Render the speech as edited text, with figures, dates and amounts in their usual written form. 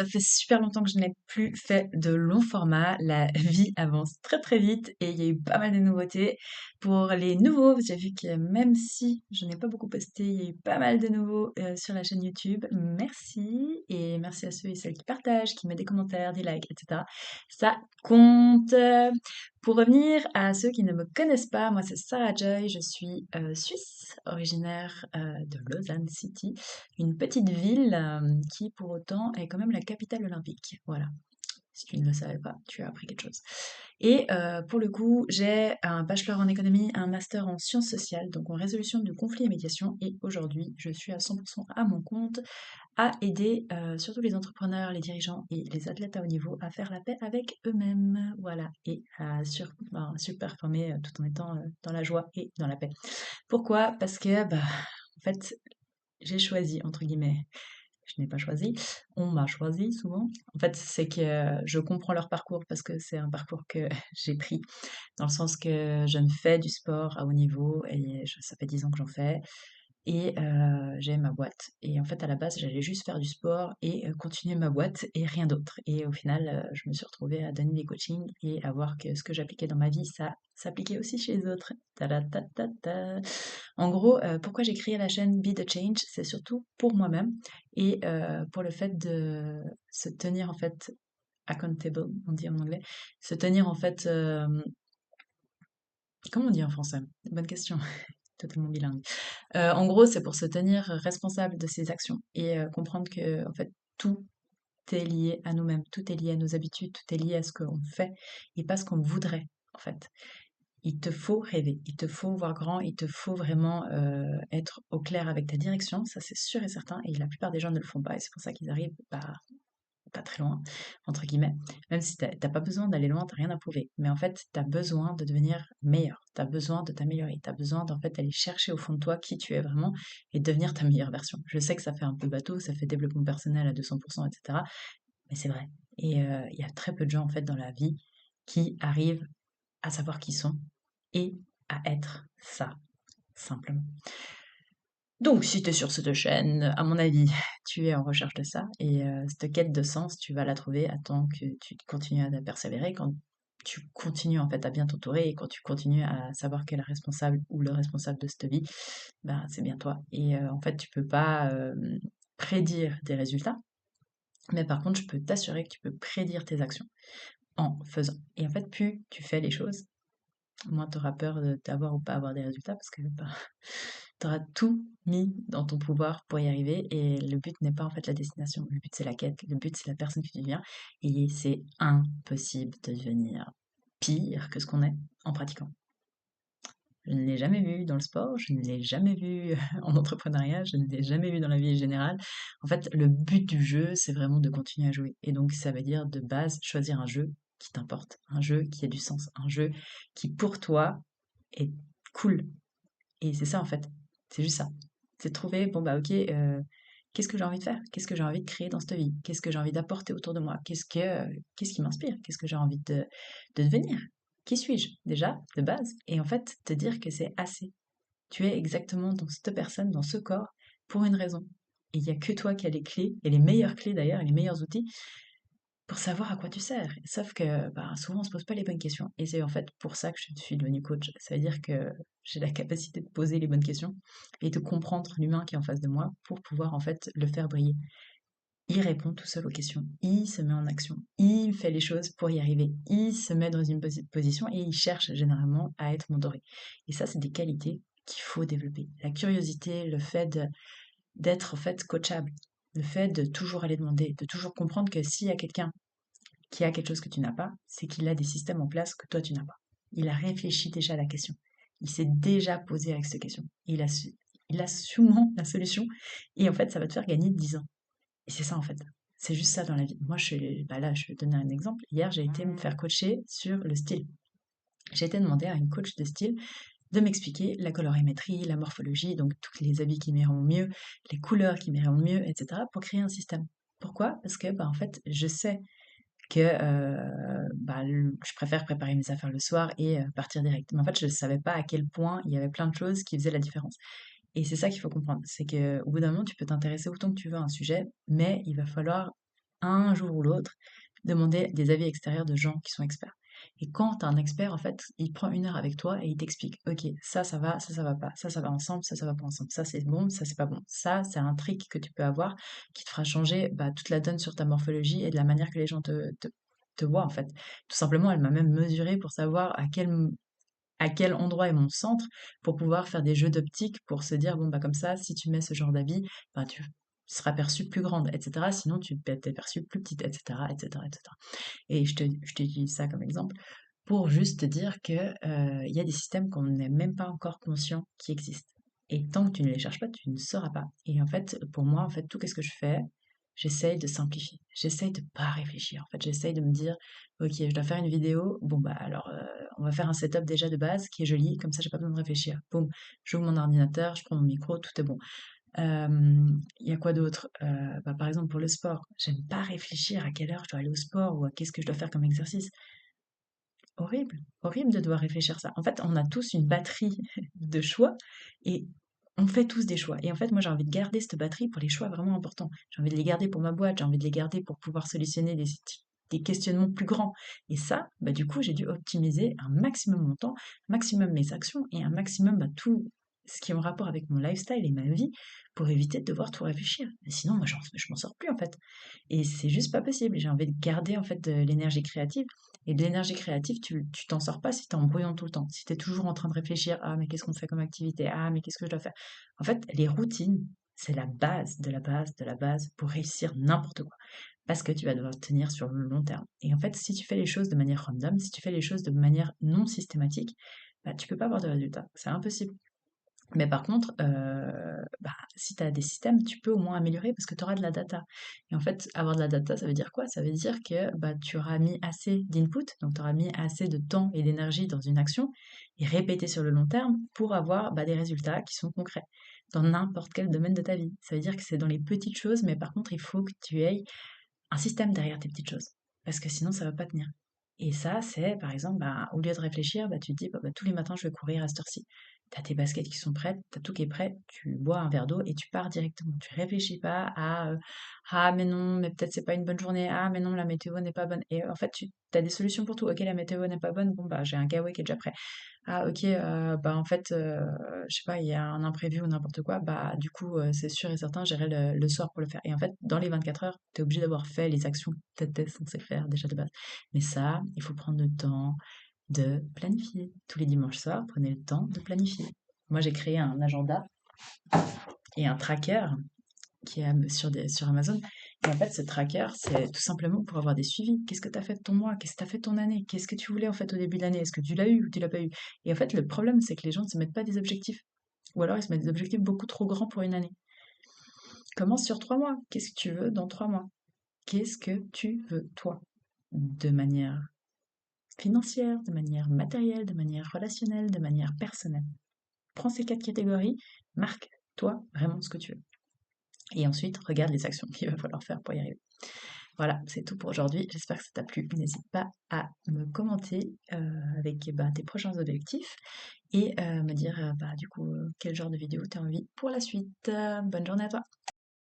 Ça fait super longtemps que je n'ai plus fait de long format. La vie avance très très vite et il y a eu pas mal de nouveautés. Pour les nouveaux, j'ai vu que même si je n'ai pas beaucoup posté, il y a eu pas mal de nouveaux sur la chaîne YouTube. Merci et merci à ceux et celles qui partagent, qui mettent des commentaires, des likes, etc. Ça compte. Pour revenir à ceux qui ne me connaissent pas, moi c'est Sarah Joy, je suis suisse, originaire de Lausanne City, une petite ville qui pour autant est quand même la capitale olympique. Voilà. Si tu ne le savais pas, tu as appris quelque chose. Et pour le coup, j'ai un bachelor en économie, un master en sciences sociales, donc en résolution de conflits et médiation. Et aujourd'hui, je suis à 100% à mon compte à aider surtout les entrepreneurs, les dirigeants et les athlètes à haut niveau à faire la paix avec eux-mêmes. Voilà. Et à se performer tout en étant dans la joie et dans la paix. Pourquoi? Parce que, bah, en fait, j'ai choisi, entre guillemets, je n'ai pas choisi, on m'a choisi souvent. En fait, c'est que je comprends leur parcours parce que c'est un parcours que j'ai pris, dans le sens que je ne fais du sport à haut niveau et ça fait 10 ans que j'en fais. Et j'ai ma boîte. Et en fait, à la base, j'allais juste faire du sport et continuer ma boîte et rien d'autre. Et au final, je me suis retrouvée à donner des coachings et à voir que ce que j'appliquais dans ma vie, ça s'appliquait aussi chez les autres. Ta. En gros, pourquoi j'ai créé la chaîne Be the Change, c'est surtout pour moi-même et pour le fait de se tenir en fait accountable, on dit en anglais, se tenir en fait, comment on dit en français? Bonne question, totalement bilingue. En gros, c'est pour se tenir responsable de ses actions et comprendre que en fait tout est lié à nous-mêmes, tout est lié à nos habitudes, tout est lié à ce qu'on fait et pas ce qu'on voudrait en fait. Il te faut rêver, il te faut voir grand, il te faut vraiment être au clair avec ta direction, ça c'est sûr et certain, et la plupart des gens ne le font pas, et c'est pour ça qu'ils arrivent pas très loin, entre guillemets. Même si t'as pas besoin d'aller loin, t'as rien à prouver. Mais en fait, t'as besoin de devenir meilleur, t'as besoin de t'améliorer, t'as besoin d'en fait aller chercher au fond de toi qui tu es vraiment et devenir ta meilleure version. Je sais que ça fait un peu bateau, ça fait développement personnel à 200%, etc. Mais c'est vrai. Et il y a très peu de gens en fait dans la vie qui arrivent à savoir qui ils sont et à être ça, simplement. Donc, si tu es sur cette chaîne, à mon avis, tu es en recherche de ça. Et cette quête de sens, tu vas la trouver à tant que tu continues à persévérer, quand tu continues en fait à bien t'entourer et quand tu continues à savoir que la responsable ou le responsable de cette vie, ben, c'est bien toi. Et en fait, tu peux pas prédire des résultats, mais par contre, je peux t'assurer que tu peux prédire tes actions en faisant. Et en fait, plus tu fais les choses, moins tu auras peur d'avoir ou pas avoir des résultats parce que ben, tu auras tout mis dans ton pouvoir pour y arriver et le but n'est pas en fait la destination, le but c'est la quête, le but c'est la personne que tu deviens et c'est impossible de devenir pire que ce qu'on est en pratiquant. Je ne l'ai jamais vu dans le sport, je ne l'ai jamais vu en entrepreneuriat, je ne l'ai jamais vu dans la vie générale. En fait, le but du jeu, c'est vraiment de continuer à jouer. Et donc, ça veut dire de base choisir un jeu qui t'importe, un jeu qui a du sens, un jeu qui pour toi est cool. Et c'est ça en fait, c'est juste ça. C'est trouver, bon bah ok, qu'est-ce que j'ai envie de faire? Qu'est-ce que j'ai envie de créer dans cette vie? Qu'est-ce que j'ai envie d'apporter autour de moi? Qu'est-ce qui m'inspire? Qu'est-ce que j'ai envie de devenir? Qui suis-je déjà de base? Et en fait, te dire que c'est assez. Tu es exactement dans cette personne, dans ce corps, pour une raison. Et il n'y a que toi qui as les clés, et les meilleures clés d'ailleurs, et les meilleurs outils pour savoir à quoi tu sers. Sauf que bah, souvent on se pose pas les bonnes questions. Et c'est en fait pour ça que je suis devenue coach. Ça veut dire que j'ai la capacité de poser les bonnes questions et de comprendre l'humain qui est en face de moi pour pouvoir en fait le faire briller. Il répond tout seul aux questions, il se met en action, il fait les choses pour y arriver, il se met dans une position et il cherche généralement à être mentoré. Et ça, c'est des qualités qu'il faut développer. La curiosité, le fait d'être en fait coachable, le fait de toujours aller demander, de toujours comprendre que s'il y a quelqu'un qui a quelque chose que tu n'as pas, c'est qu'il a des systèmes en place que toi tu n'as pas. Il a réfléchi déjà à la question. Il s'est déjà posé avec cette question. Il a sûrement la solution. Et en fait, ça va te faire gagner 10 ans. Et c'est ça en fait. C'est juste ça dans la vie. Moi, bah là, je vais te donner un exemple. Hier, j'ai été me faire coacher sur le style. J'ai été demander à une coach de style de m'expliquer la colorimétrie, la morphologie, donc tous les habits qui m'iront mieux, les couleurs qui m'iront mieux, etc. pour créer un système. Pourquoi? Parce que, bah, en fait, je sais que bah, je préfère préparer mes affaires le soir et partir direct. Mais en fait, je ne savais pas à quel point il y avait plein de choses qui faisaient la différence. Et c'est ça qu'il faut comprendre, c'est qu'au bout d'un moment, tu peux t'intéresser autant que tu veux à un sujet, mais il va falloir un jour ou l'autre, demander des avis extérieurs de gens qui sont experts. Et quand tu as un expert, en fait, il prend 1 heure avec toi et il t'explique, ok, ça va pas, ça va ensemble, ça va pas ensemble, ça c'est bon, ça c'est pas bon. Ça, c'est un trick que tu peux avoir qui te fera changer bah, toute la donne sur ta morphologie et de la manière que les gens te voient, en fait. Tout simplement, elle m'a même mesuré pour savoir à quel endroit est mon centre pour pouvoir faire des jeux d'optique pour se dire, bon, bah, comme ça, si tu mets ce genre d'habit, bah, tu seras perçue plus grande, etc. Sinon, tu peux être perçue plus petite, etc., etc., etc. Et je t'utilise ça comme exemple pour juste te dire que, il y a des systèmes qu'on n'est même pas encore conscient qui existent. Et tant que tu ne les cherches pas, tu ne sauras pas. Et en fait, pour moi, en fait, tout qu'est-ce que je fais? J'essaye de simplifier. J'essaye de pas réfléchir. En fait, j'essaye de me dire, ok, je dois faire une vidéo. Bon bah alors, on va faire un setup déjà de base qui est joli. Comme ça, j'ai pas besoin de réfléchir. Boum, j'ouvre mon ordinateur, je prends mon micro, tout est bon. Il y a quoi d'autre? Bah, par exemple, pour le sport, j'aime pas réfléchir à quelle heure je dois aller au sport ou à qu'est-ce que je dois faire comme exercice. Horrible, horrible de devoir réfléchir ça. En fait, on a tous une batterie de choix et on fait tous des choix. Et en fait, moi, j'ai envie de garder cette batterie pour les choix vraiment importants. J'ai envie de les garder pour ma boîte, j'ai envie de les garder pour pouvoir solutionner des questionnements plus grands. Et ça, bah, du coup, j'ai dû optimiser un maximum mon temps, un maximum mes actions et un maximum bah, tout ce qui est en rapport avec mon lifestyle et ma vie pour éviter de devoir tout réfléchir. Mais sinon, moi, je m'en sors plus en fait. Et c'est juste pas possible. J'ai envie de garder en fait de l'énergie créative. Et de l'énergie créative, tu t'en sors pas si t'es en brouillon tout le temps. Si t'es toujours en train de réfléchir, ah mais qu'est-ce qu'on fait comme activité? Ah mais qu'est-ce que je dois faire? En fait, les routines, c'est la base de la base de la base pour réussir n'importe quoi. Parce que tu vas devoir tenir sur le long terme. Et en fait, si tu fais les choses de manière random, si tu fais les choses de manière non systématique, bah, tu peux pas avoir de résultats. C'est impossible. Mais par contre, bah, si tu as des systèmes, tu peux au moins améliorer parce que tu auras de la data. Et en fait, avoir de la data, ça veut dire quoi? Ça veut dire que bah, tu auras mis assez d'input, donc tu auras mis assez de temps et d'énergie dans une action et répéter sur le long terme pour avoir bah, des résultats qui sont concrets dans n'importe quel domaine de ta vie. Ça veut dire que c'est dans les petites choses, mais par contre, il faut que tu aies un système derrière tes petites choses parce que sinon, ça va pas tenir. Et ça, c'est par exemple, bah, au lieu de réfléchir, bah, tu te dis, bah, tous les matins, je vais courir à cette heure-ci. T'as tes baskets qui sont prêtes, t'as tout qui est prêt, tu bois un verre d'eau et tu pars directement. Tu réfléchis pas à ah mais non, mais peut-être c'est pas une bonne journée, ah mais non, la météo n'est pas bonne. Et en fait, tu as des solutions pour tout. Ok, la météo n'est pas bonne, bon bah j'ai un kawaii qui est déjà prêt. Ah ok, bah en fait, je sais pas, il y a un imprévu ou n'importe quoi, bah du coup, c'est sûr et certain, j'irai le soir pour le faire. Et en fait, dans les 24 heures, t'es obligé d'avoir fait les actions que t'étais censé faire déjà de base. Mais ça, il faut prendre le temps de planifier. Tous les dimanches soirs, prenez le temps de planifier. Moi, j'ai créé un agenda et un tracker qui est sur Amazon. Et en fait, ce tracker, c'est tout simplement pour avoir des suivis. Qu'est-ce que tu as fait de ton mois? Qu'est-ce que tu as fait de ton année? Qu'est-ce que tu voulais en fait au début de l'année? Est-ce que tu l'as eu ou tu l'as pas eu? Et en fait, le problème, c'est que les gens ne se mettent pas des objectifs. Ou alors, ils se mettent des objectifs beaucoup trop grands pour une année. Commence sur 3 mois. Qu'est-ce que tu veux dans 3 mois? Qu'est-ce que tu veux, toi? De manière financière, de manière matérielle, de manière relationnelle, de manière personnelle. Prends ces 4 catégories, marque-toi vraiment ce que tu veux. Et ensuite, regarde les actions qu'il va falloir faire pour y arriver. Voilà, c'est tout pour aujourd'hui. J'espère que ça t'a plu. N'hésite pas à me commenter avec bah, tes prochains objectifs et me dire bah, du coup quel genre de vidéo tu as envie pour la suite. Bonne journée à toi.